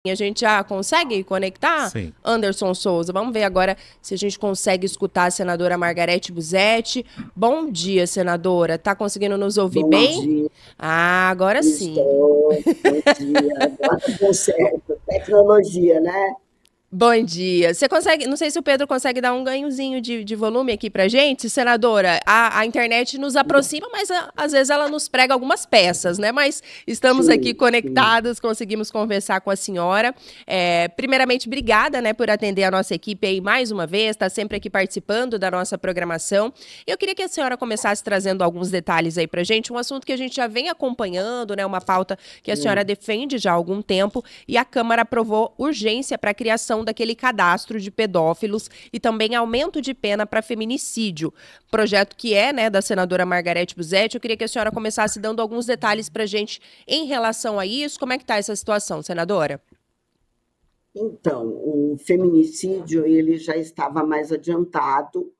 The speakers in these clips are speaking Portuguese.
A gente já consegue conectar? Sim. Anderson Souza, vamos ver agora se a gente consegue escutar a senadora Margarete Busetti. Bom dia, senadora. Tá conseguindo nos ouvir Bom bem? dia, Ah, agora sim. estou. Bom dia. Agora deu certo. Tecnologia, né? Bom dia. Você consegue, não sei se o Pedro consegue dar um ganhozinho de volume aqui pra gente, senadora. A internet nos aproxima, mas às vezes ela nos prega algumas peças, né? Mas estamos aqui Sim, sim. conectados, conseguimos conversar com a senhora. Primeiramente, obrigada, né, por atender a nossa equipe aí mais uma vez, está sempre aqui participando da nossa programação. Eu queria que a senhora começasse trazendo alguns detalhes aí pra gente, um assunto que a gente já vem acompanhando, né? Uma pauta que a senhora Hum. defende já há algum tempo, e a Câmara aprovou urgência para a criação daquele cadastro de pedófilos e também aumento de pena para feminicídio. Projeto que é, né, da senadora Margarete Busetti. Eu queria que a senhora começasse dando alguns detalhes para a gente em relação a isso. Como é que está essa situação, senadora? Então, o feminicídio ele já estava mais adiantado,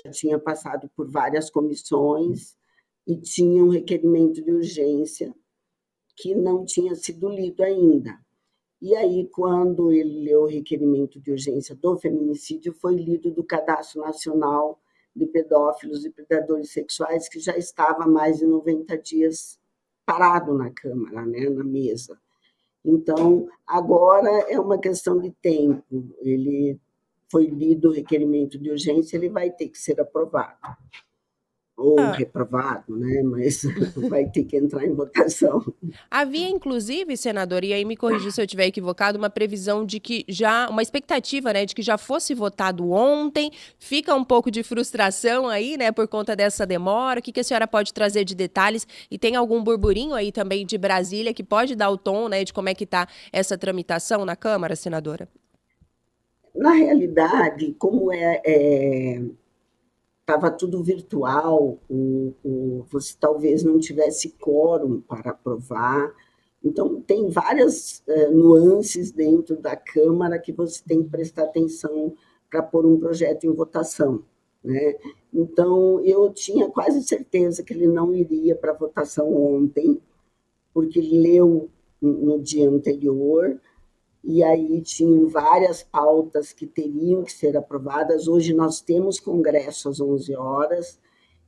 já tinha passado por várias comissões e tinha um requerimento de urgência que não tinha sido lido ainda. E aí, quando ele leu o requerimento de urgência do feminicídio, foi lido do Cadastro Nacional de Pedófilos e Predadores Sexuais, que já estava há mais de 90 dias parado na Câmara, né, na mesa. Então, agora é uma questão de tempo. Ele foi lido o requerimento de urgência, ele vai ter que ser aprovado ou reprovado, né? Mas vai ter que entrar em votação. Havia, inclusive, senador, e aí me corrija se eu estiver equivocado, uma previsão de que já, uma expectativa, né, de que já fosse votado ontem. Fica um pouco de frustração aí, né, por conta dessa demora. O que a senhora pode trazer de detalhes? E tem algum burburinho aí também de Brasília que pode dar o tom, né, de como é que está essa tramitação na Câmara, senadora? Na realidade, como estava tudo virtual, você talvez não tivesse quórum para aprovar. Então, tem várias nuances dentro da Câmara que você tem que prestar atenção para pôr um projeto em votação. Né? Então, eu tinha quase certeza que ele não iria para votação ontem, porque ele leu no dia anterior, e aí tinham várias pautas que teriam que ser aprovadas. Hoje nós temos congresso às 11 horas,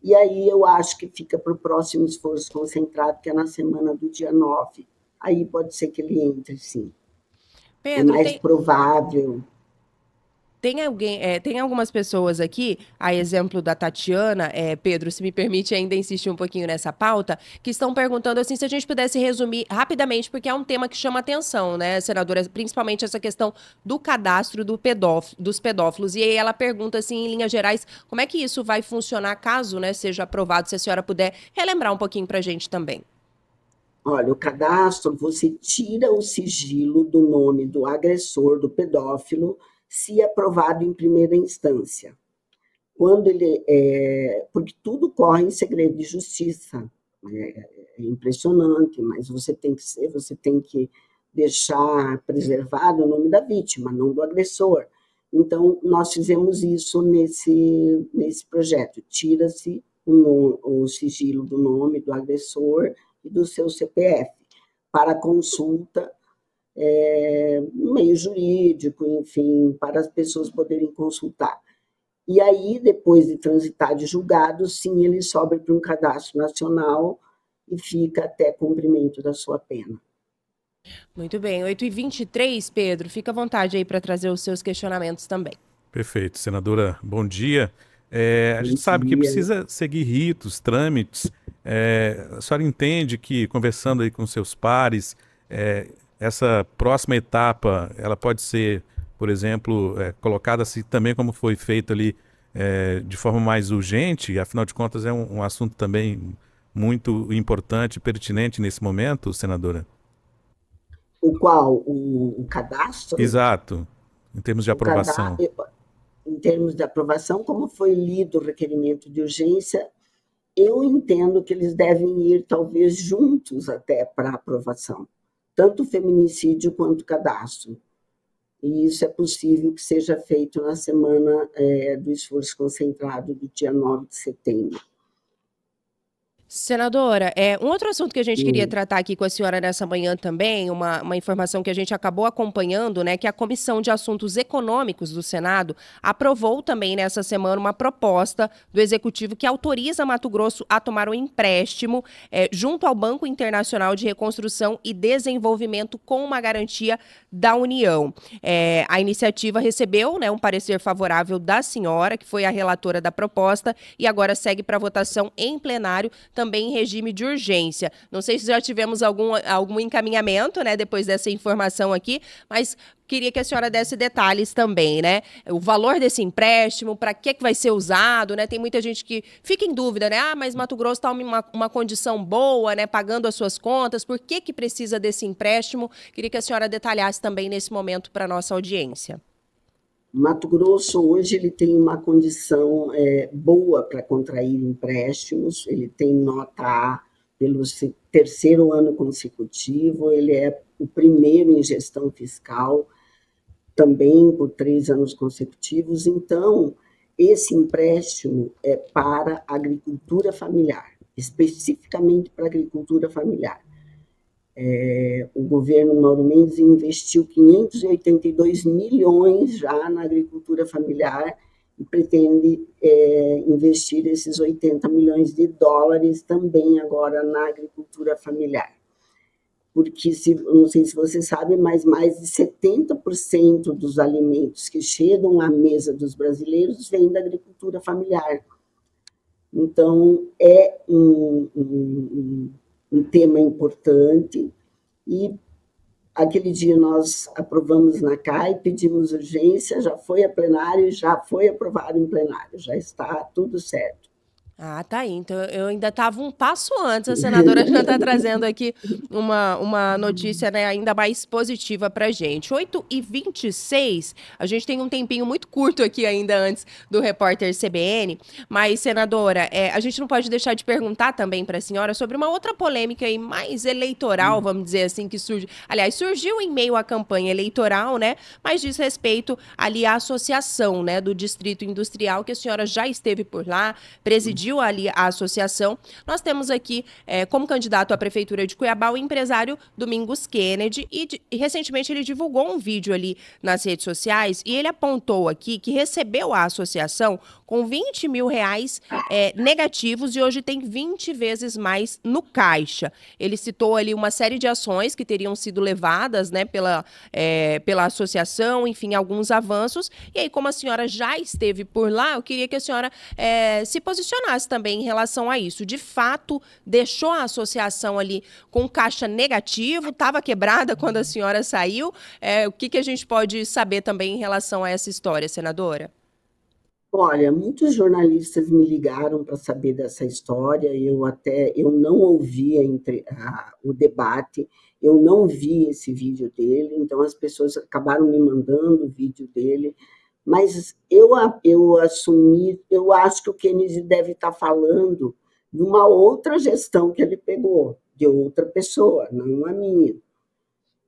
e aí eu acho que fica para o próximo esforço concentrado, que é na semana do dia 9. Aí pode ser que ele entre, sim. É Pedro, mais tem, provável. Tem alguém, tem algumas pessoas aqui, a exemplo da Tatiana, Pedro, se me permite ainda insistir um pouquinho nessa pauta, que estão perguntando assim se a gente pudesse resumir rapidamente, porque é um tema que chama atenção, né, senadora, principalmente essa questão do cadastro dos pedófilos. E aí ela pergunta assim, em linhas gerais, como é que isso vai funcionar caso, né, seja aprovado, se a senhora puder relembrar um pouquinho para a gente também. Olha, o cadastro, você tira o sigilo do nome do agressor, do pedófilo, se aprovado em primeira instância. Quando ele porque tudo corre em segredo de justiça, é impressionante, mas você tem que deixar preservado o nome da vítima, não do agressor. Então nós fizemos isso nesse projeto. Tira-se o sigilo do nome do agressor e do seu CPF para consulta no meio jurídico, enfim, para as pessoas poderem consultar. E aí, depois de transitar de julgado, sim, ele sobe para um cadastro nacional e fica até cumprimento da sua pena. Muito bem, 8h23, Pedro, fica à vontade aí para trazer os seus questionamentos também. Perfeito. Senadora, bom dia. A Bom gente sabe que dia. precisa seguir ritos, trâmites. A senhora entende que, conversando aí com seus pares, é, essa próxima etapa, ela pode ser, por exemplo, colocada assim também como foi feito ali, de forma mais urgente? Afinal de contas, é um assunto também muito importante e pertinente nesse momento, senadora? O qual? O cadastro? Exato, em termos de O aprovação. cadastro, em termos de aprovação, como foi lido o requerimento de urgência, eu entendo que eles devem ir, talvez, juntos até para aprovação, tanto o feminicídio quanto o cadastro. E isso é possível que seja feito na semana do esforço concentrado do dia 9 de setembro. Senadora, um outro assunto que a gente queria tratar aqui com a senhora nessa manhã também, uma informação que a gente acabou acompanhando, né, que a Comissão de Assuntos Econômicos do Senado aprovou também nessa semana uma proposta do Executivo que autoriza Mato Grosso a tomar um empréstimo junto ao Banco Internacional de Reconstrução e Desenvolvimento com uma garantia da União. A iniciativa recebeu, né, um parecer favorável da senhora, que foi a relatora da proposta, e agora segue para votação em plenário, também em regime de urgência. Não sei se já tivemos algum encaminhamento, né, depois dessa informação aqui, mas queria que a senhora desse detalhes também, né? O valor desse empréstimo, para que vai ser usado, né? Tem muita gente que fica em dúvida, né? Ah, mas Mato Grosso está uma condição boa, né? Pagando as suas contas, por que precisa desse empréstimo? Queria que a senhora detalhasse também nesse momento para a nossa audiência. Mato Grosso hoje ele tem uma condição boa para contrair empréstimos, ele tem nota A pelo terceiro ano consecutivo, ele é o primeiro em gestão fiscal, também por 3 anos consecutivos. Então, esse empréstimo é para agricultura familiar, especificamente para agricultura familiar. O governo Mauro Mendes investiu 582 milhões já na agricultura familiar e pretende investir esses 80 milhões de dólares também agora na agricultura familiar. Porque, não sei se você sabe, mas mais de 70% dos alimentos que chegam à mesa dos brasileiros vêm da agricultura familiar. Então, é um tema importante, e aquele dia nós aprovamos na CAI, pedimos urgência, já foi a plenário, já foi aprovado em plenário, já está tudo certo. Ah, tá aí. Então, eu ainda estava um passo antes. A senadora já está trazendo aqui uma notícia, né, ainda mais positiva para a gente. 8h26, a gente tem um tempinho muito curto aqui ainda antes do repórter CBN, mas, senadora, a gente não pode deixar de perguntar também para a senhora sobre uma outra polêmica aí mais eleitoral, vamos dizer assim, que surge. Aliás, surgiu em meio à campanha eleitoral, né, mas diz respeito ali à associação, né, do Distrito Industrial, que a senhora já esteve por lá, presidiu ali a associação. Nós temos aqui, como candidato à Prefeitura de Cuiabá, o empresário Domingos Kennedy, e recentemente ele divulgou um vídeo ali nas redes sociais, e ele apontou aqui que recebeu a associação com 20 mil reais negativos, e hoje tem 20 vezes mais no caixa. Ele citou ali uma série de ações que teriam sido levadas, né, pela associação, enfim, alguns avanços. E aí, como a senhora já esteve por lá, eu queria que a senhora se posicionasse também em relação a isso. De fato, deixou a associação ali com caixa negativo, estava quebrada quando a senhora saiu. O que a gente pode saber também em relação a essa história, senadora? Olha, muitos jornalistas me ligaram para saber dessa história. Eu não ouvi o debate, eu não vi esse vídeo dele, então as pessoas acabaram me mandando o vídeo dele. Mas eu assumi, eu acho que o Kennedy deve estar falando de uma outra gestão que ele pegou, de outra pessoa, não a minha.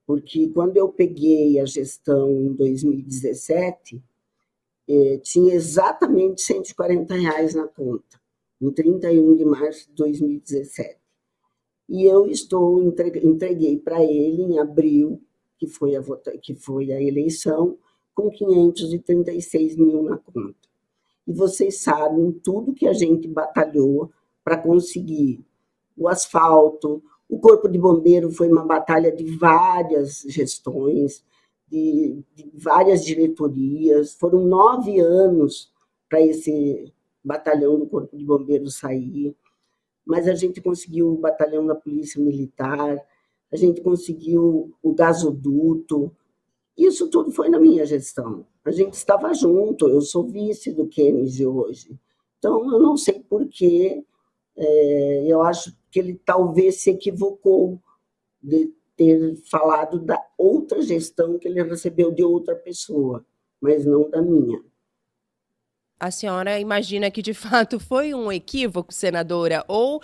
Porque quando eu peguei a gestão em 2017, tinha exatamente R$ 140 na conta, em 31 de março de 2017. E eu entreguei para ele em abril, que foi a eleição, com 536 mil na conta. E vocês sabem tudo que a gente batalhou para conseguir o asfalto, o Corpo de Bombeiro foi uma batalha de várias gestões, de várias diretorias, foram 9 anos para esse batalhão do Corpo de Bombeiro sair, mas a gente conseguiu o batalhão da Polícia Militar, a gente conseguiu o gasoduto. Isso tudo foi na minha gestão. A gente estava junto, eu sou vice do Kennedy hoje. Então, eu não sei por quê, eu acho que ele talvez se equivocou de ter falado da outra gestão que ele recebeu de outra pessoa, mas não da minha. A senhora imagina que, de fato, foi um equívoco, senadora? Ou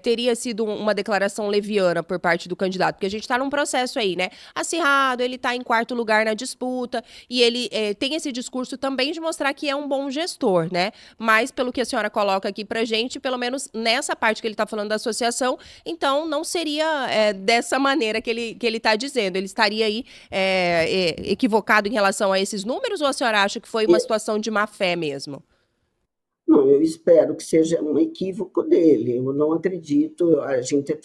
teria sido uma declaração leviana por parte do candidato? Porque a gente está num processo aí, né? Acirrado, ele está em quarto lugar na disputa, e ele tem esse discurso também de mostrar que é um bom gestor, né? Mas, pelo que a senhora coloca aqui pra gente, pelo menos nessa parte que ele está falando da associação, então não seria dessa maneira que ele está dizendo. Ele estaria aí equivocado em relação a esses números, ou a senhora acha que foi uma situação de má fé mesmo? Não, eu espero que seja um equívoco dele. Eu não acredito, a gente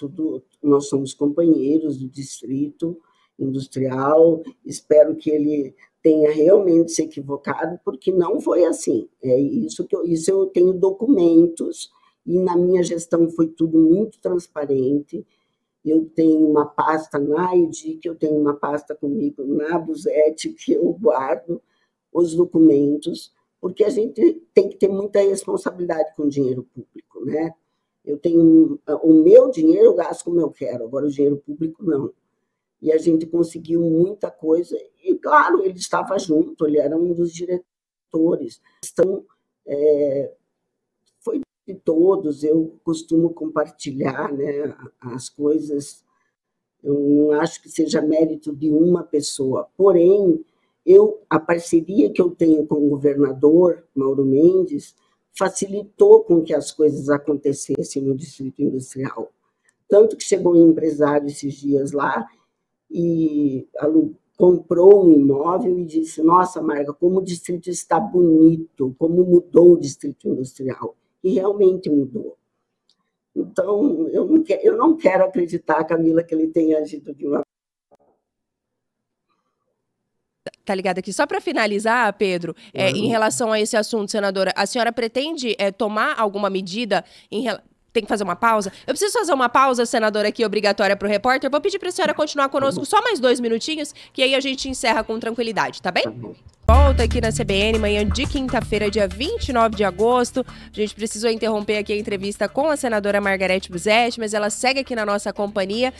nós somos companheiros do Distrito Industrial. Espero que ele tenha realmente se equivocado, porque não foi assim. É isso isso eu tenho documentos, e na minha gestão foi tudo muito transparente. Eu tenho uma pasta na EDIC, eu tenho uma pasta comigo na Buzete, que eu guardo os documentos, porque a gente tem que ter muita responsabilidade com o dinheiro público, né? Eu tenho o meu dinheiro, eu gasto como eu quero, agora o dinheiro público não. E a gente conseguiu muita coisa, e claro, ele estava junto, ele era um dos diretores. Então, foi de todos, eu costumo compartilhar, né, as coisas. Eu não acho que seja mérito de uma pessoa, porém, a parceria que eu tenho com o governador, Mauro Mendes, facilitou com que as coisas acontecessem no Distrito Industrial. Tanto que chegou um empresário esses dias lá e comprou um imóvel e disse: nossa, Marga, como o distrito está bonito, como mudou o Distrito Industrial. E realmente mudou. Então, eu não quero acreditar, Camila, que ele tenha agido de uma... Tá ligado aqui? Só para finalizar, Pedro, em relação a esse assunto, senadora, a senhora pretende tomar alguma medida Tem que fazer uma pausa? Eu preciso fazer uma pausa, senadora, aqui, obrigatória para o repórter. Vou pedir para a senhora continuar conosco só mais 2 minutinhos, que aí a gente encerra com tranquilidade, tá bem? Volta aqui na CBN, manhã de quinta-feira, dia 29 de agosto. A gente precisou interromper aqui a entrevista com a senadora Margareth Buzete, mas ela segue aqui na nossa companhia.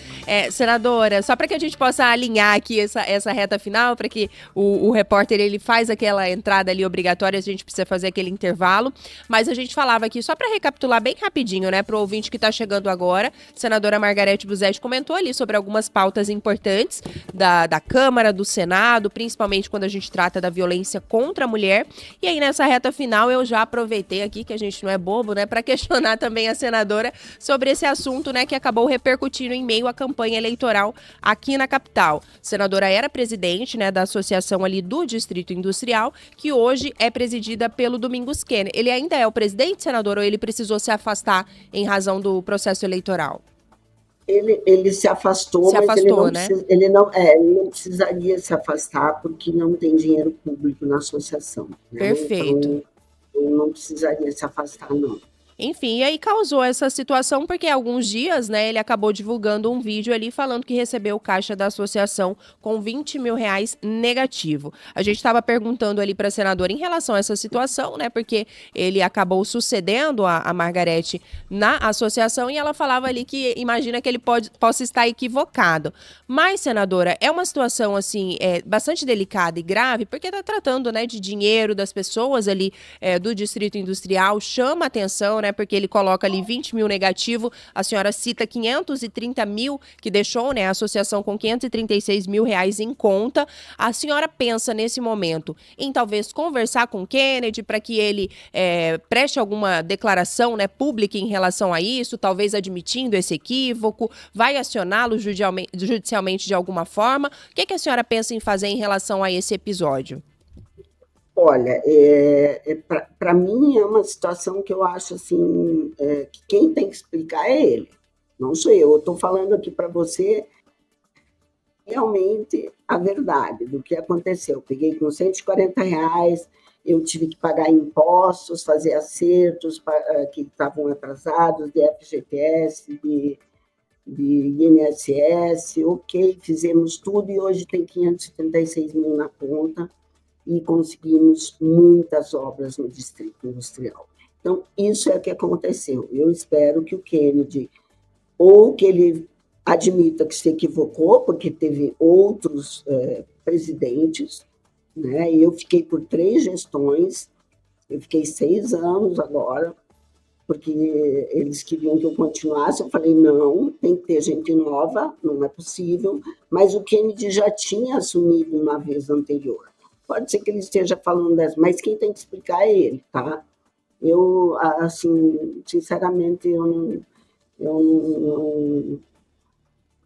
Senadora, só para que a gente possa alinhar aqui essa reta final, para que o repórter ele faz aquela entrada ali obrigatória, a gente precisa fazer aquele intervalo. Mas a gente falava aqui, só para recapitular bem rapidinho, né, para o ouvinte que está chegando agora, a senadora Margareth Buzete comentou ali sobre algumas pautas importantes da Câmara, do Senado, principalmente quando a gente trata da violência contra a mulher. E aí, nessa reta final, eu já aproveitei aqui, que a gente não é bobo, né, para questionar também a senadora sobre esse assunto, né, que acabou repercutindo em meio à campanha eleitoral aqui na capital. A senadora era presidente, né, da associação ali do Distrito Industrial, que hoje é presidida pelo Domingos Kenner. Ele ainda é o presidente, senador, ou ele precisou se afastar em razão do processo eleitoral? Ele se afastou, mas ele não precisaria se afastar porque não tem dinheiro público na associação. Né? Perfeito. Então, ele não precisaria se afastar, não. Enfim, e aí causou essa situação porque há alguns dias, né, ele acabou divulgando um vídeo ali falando que recebeu caixa da associação com R$20 mil negativo. A gente estava perguntando ali para a senadora em relação a essa situação, né, porque ele acabou sucedendo a Margareth na associação e ela falava ali que imagina que ele possa estar equivocado. Mas, senadora, é uma situação, assim, bastante delicada e grave porque está tratando, né, de dinheiro das pessoas ali do Distrito Industrial, chama atenção, né, porque ele coloca ali 20 mil negativo, a senhora cita 530 mil que deixou, né, a associação com 536 mil reais em conta. A senhora pensa nesse momento em talvez conversar com o Kennedy para que ele preste alguma declaração, né, pública em relação a isso, talvez admitindo esse equívoco, vai acioná-lo judicialmente de alguma forma? O que a senhora pensa em fazer em relação a esse episódio? Olha, para mim é uma situação que eu acho assim, que quem tem que explicar é ele, não sou eu. Eu estou falando aqui para você realmente a verdade do que aconteceu. Eu peguei com R$140, eu tive que pagar impostos, fazer acertos que estavam atrasados, de FGTS, de INSS, ok, fizemos tudo e hoje tem 536 mil na conta. E conseguimos muitas obras no Distrito Industrial. Então, isso é o que aconteceu. Eu espero que o Kennedy, ou que ele admita que se equivocou, porque teve outros presidentes, né? E eu fiquei por 3 gestões, Eu fiquei 6 anos agora, porque eles queriam que eu continuasse. Eu falei, não, tem que ter gente nova, não é possível. Mas o Kennedy já tinha assumido uma vez anterior. Pode ser que ele esteja falando dessa, mas quem tem que explicar é ele, tá? Eu, assim, sinceramente,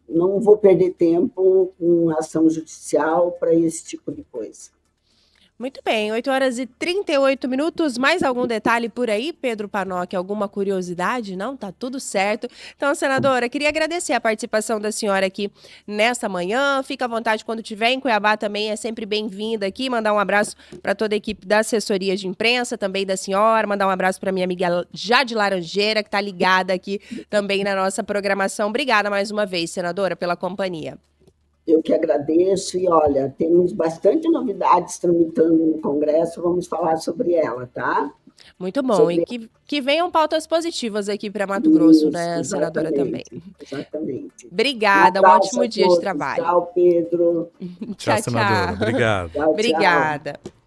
não vou perder tempo com ação judicial para esse tipo de coisa. Muito bem, 8h38. Mais algum detalhe por aí, Pedro Panock? Alguma curiosidade? Não? Tá tudo certo. Então, senadora, queria agradecer a participação da senhora aqui nesta manhã. Fica à vontade quando estiver em Cuiabá também, é sempre bem-vinda aqui. Mandar um abraço para toda a equipe da assessoria de imprensa, também da senhora. Mandar um abraço para minha amiga Jade Laranjeira, que está ligada aqui também na nossa programação. Obrigada mais uma vez, senadora, pela companhia. Eu que agradeço e, olha, temos bastante novidades tramitando no Congresso, vamos falar sobre ela, tá? Muito bom, e que venham pautas positivas aqui para Mato Grosso, né, senadora, também. Exatamente. Obrigada, um ótimo dia de trabalho. Tchau, Pedro. Tchau, senadora. Obrigado. Tchau, Obrigada. tchau.